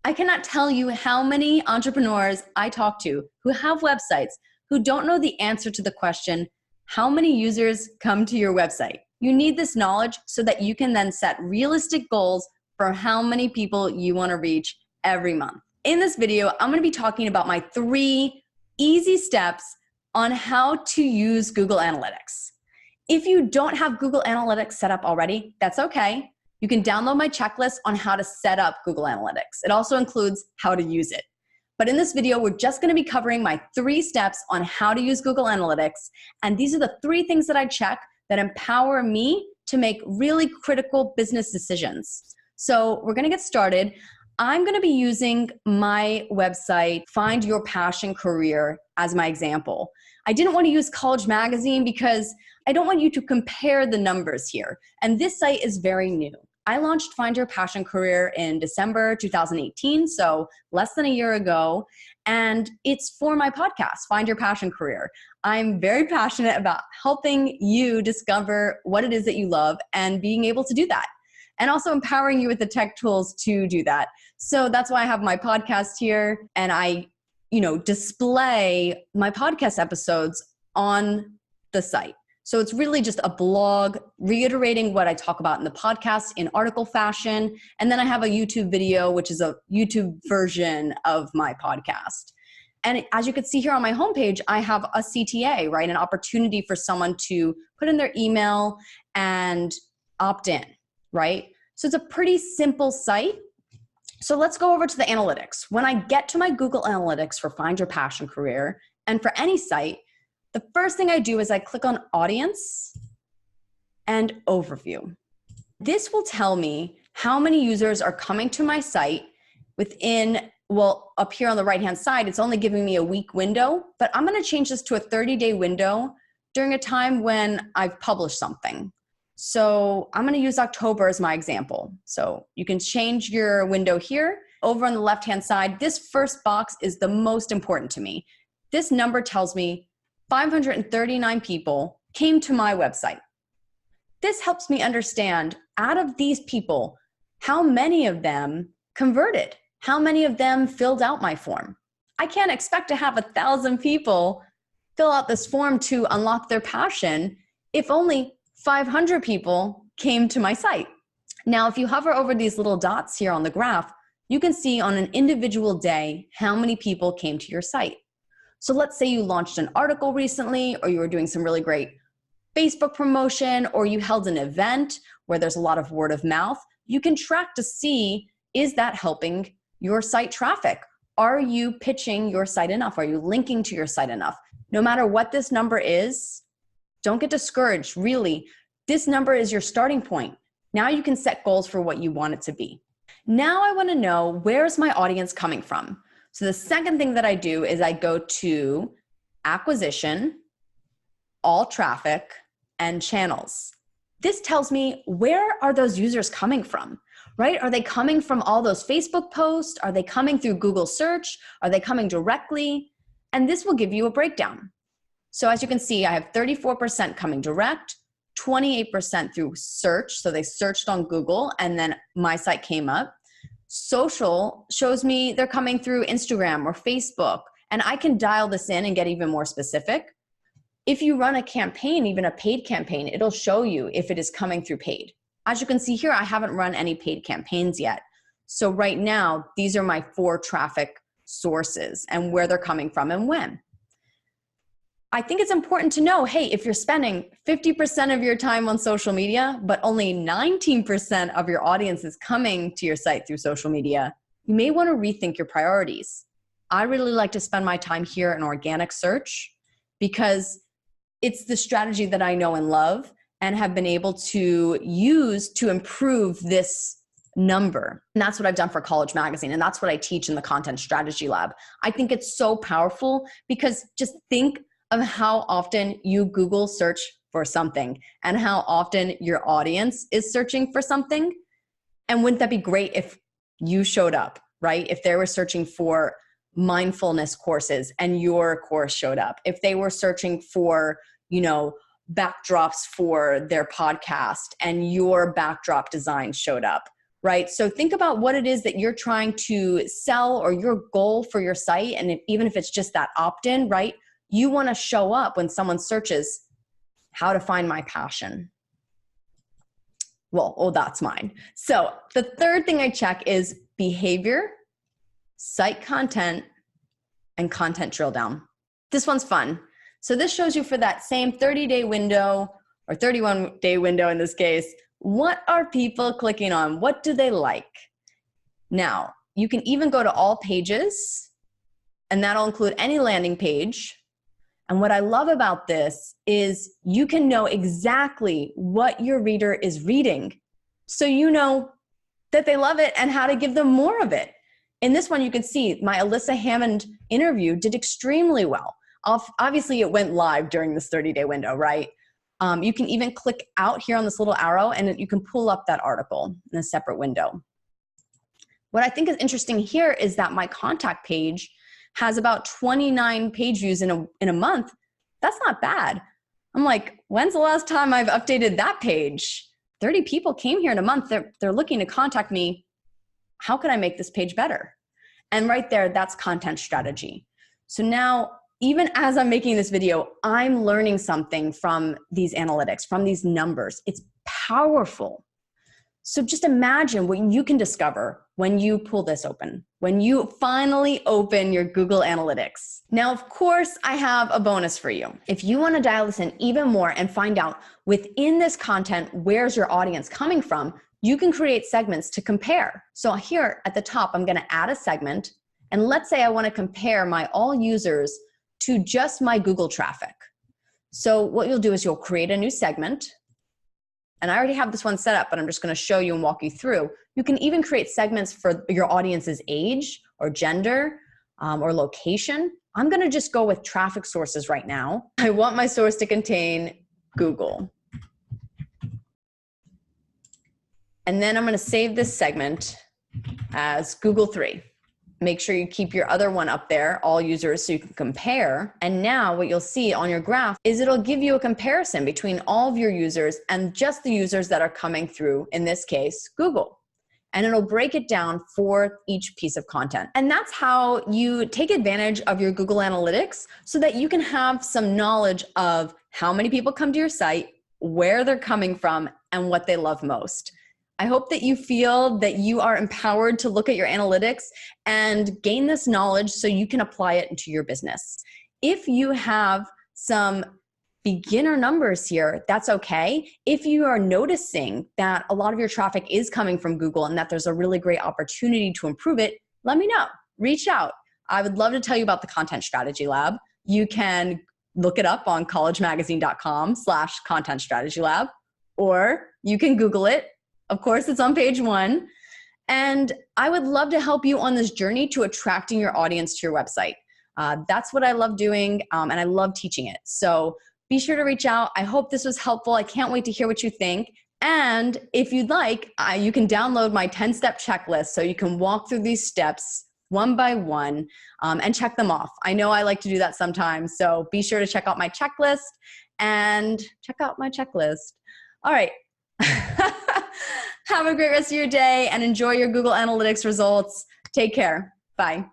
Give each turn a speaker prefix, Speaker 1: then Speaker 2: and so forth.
Speaker 1: I cannot tell you how many entrepreneurs I talk to who have websites who don't know the answer to the question, how many users come to your website? You need this knowledge so that you can then set realistic goals for how many people you want to reach every month. In this video, I'm going to be talking about my 3 easy steps on how to use Google Analytics. If you don't have Google Analytics set up already, that's okay. You can download my checklist on how to set up Google Analytics. It also includes how to use it. But in this video, we're just going to be covering my 3 steps on how to use Google Analytics. And these are the 3 things that I check that empower me to make really critical business decisions. So we're going to get started. I'm going to be using my website, Find Your Passion Career, as my example. I didn't want to use College Magazine because I don't want you to compare the numbers here. And this site is very new. I launched Find Your Passion Career in December 2018, so less than a year ago. And it's for my podcast, Find Your Passion Career. I'm very passionate about helping you discover what it is that you love and being able to do that. And also empowering you with the tech tools to do that. So that's why I have my podcast here, and I display my podcast episodes on the site. So it's really just a blog reiterating what I talk about in the podcast in article fashion. And then I have a YouTube video, which is a YouTube version of my podcast. And as you can see here on my homepage, I have a CTA, right? An opportunity for someone to put in their email and opt in, right? So it's a pretty simple site. So let's go over to the analytics. When I get to my Google Analytics for Find Your Passion Career, and for any site, the first thing I do is I click on Audience and Overview. This will tell me how many users are coming to my site within, up here on the right-hand side, it's only giving me a week window, but I'm going to change this to a 30-day window during a time when I've published something. So I'm going to use October as my example. So you can change your window here. Over on the left-hand side, this first box is the most important to me. This number tells me 539 people came to my website. This helps me understand, out of these people, how many of them converted, how many of them filled out my form. I can't expect to have 1,000 people fill out this form to unlock their passion if only 500 people came to my site. Now, if you hover over these little dots here on the graph, you can see on an individual day how many people came to your site. So let's say you launched an article recently, or you were doing some really great Facebook promotion, or you held an event where there's a lot of word of mouth. You can track to see, is that helping your site traffic? Are you pitching your site enough? Are you linking to your site enough? No matter what this number is, don't get discouraged. Really, this number is your starting point. Now you can set goals for what you want it to be. Now I want to know, where's my audience coming from? So the second thing that I do is I go to Acquisition, All Traffic, and Channels. This tells me, where are those users coming from, right? Are they coming from all those Facebook posts? Are they coming through Google search? Are they coming directly? And this will give you a breakdown. So as you can see, I have 34% coming direct, 28% through search. So they searched on Google and then my site came up. Social shows me they're coming through Instagram or Facebook, and I can dial this in and get even more specific. If you run a campaign, even a paid campaign, it'll show you if it is coming through paid. As you can see here, I haven't run any paid campaigns yet. So right now, these are my 4 traffic sources and where they're coming from and when. I think it's important to know, hey, if you're spending 50% of your time on social media, but only 19% of your audience is coming to your site through social media, you may want to rethink your priorities. I really like to spend my time here in organic search because it's the strategy that I know and love and have been able to use to improve this number. And that's what I've done for College Magazine. And that's what I teach in the Content Strategy Lab. I think it's so powerful because just think of how often you Google search for something and how often your audience is searching for something. And wouldn't that be great if you showed up, right? If they were searching for mindfulness courses and your course showed up, if they were searching for, backdrops for their podcast and your backdrop design showed up, right? So think about what it is that you're trying to sell or your goal for your site. And even if it's just that opt-in, right? You want to show up when someone searches how to find my passion. Well, oh, that's mine. So the third thing I check is behavior, site content, and content drill down. This one's fun. So this shows you for that same 30-day window or 31-day window in this case, what are people clicking on? What do they like? Now, you can even go to all pages, and that'll include any landing page. And what I love about this is you can know exactly what your reader is reading. So you know that they love it and how to give them more of it. In this one, you can see my Alyssa Hammond interview did extremely well. Obviously, it went live during this 30-day window, right? You can even click out here on this little arrow and you can pull up that article in a separate window. What I think is interesting here is that my contact page has about 29 page views in a month. That's not bad. I'm like, when's the last time I've updated that page? 30 people came here in a month. They're looking to contact me. How can I make this page better? And right there, that's content strategy. So now, even as I'm making this video, I'm learning something from these analytics, from these numbers. It's powerful. So just imagine what you can discover when you pull this open, when you finally open your Google Analytics. Now, of course, I have a bonus for you. If you want to dial this in even more and find out within this content, where's your audience coming from, you can create segments to compare. So here at the top, I'm going to add a segment. And let's say I want to compare my all users to just my Google traffic. So what you'll do is you'll create a new segment. And I already have this one set up, but I'm just going to show you and walk you through. You can even create segments for your audience's age or gender or location. I'm going to just go with traffic sources right now. I want my source to contain Google. And then I'm going to save this segment as Google 3. Make sure you keep your other one up there, all users, so you can compare. And now what you'll see on your graph is it'll give you a comparison between all of your users and just the users that are coming through, in this case, Google. And it'll break it down for each piece of content. And that's how you take advantage of your Google Analytics so that you can have some knowledge of how many people come to your site, where they're coming from, and what they love most. I hope that you feel that you are empowered to look at your analytics and gain this knowledge so you can apply it into your business. If you have some beginner numbers here, that's okay. If you are noticing that a lot of your traffic is coming from Google and that there's a really great opportunity to improve it, let me know. Reach out. I would love to tell you about the Content Strategy Lab. You can look it up on collegemagazine.com/content strategy lab, or you can Google it. Of course, it's on page 1. And I would love to help you on this journey to attracting your audience to your website. That's what I love doing, and I love teaching it. So be sure to reach out. I hope this was helpful. I can't wait to hear what you think. And if you'd like, you can download my 10-step checklist so you can walk through these steps one by one and check them off. I know I like to do that sometimes, so be sure to check out my checklist and check out my checklist. All right. Have a great rest of your day and enjoy your Google Analytics results. Take care. Bye.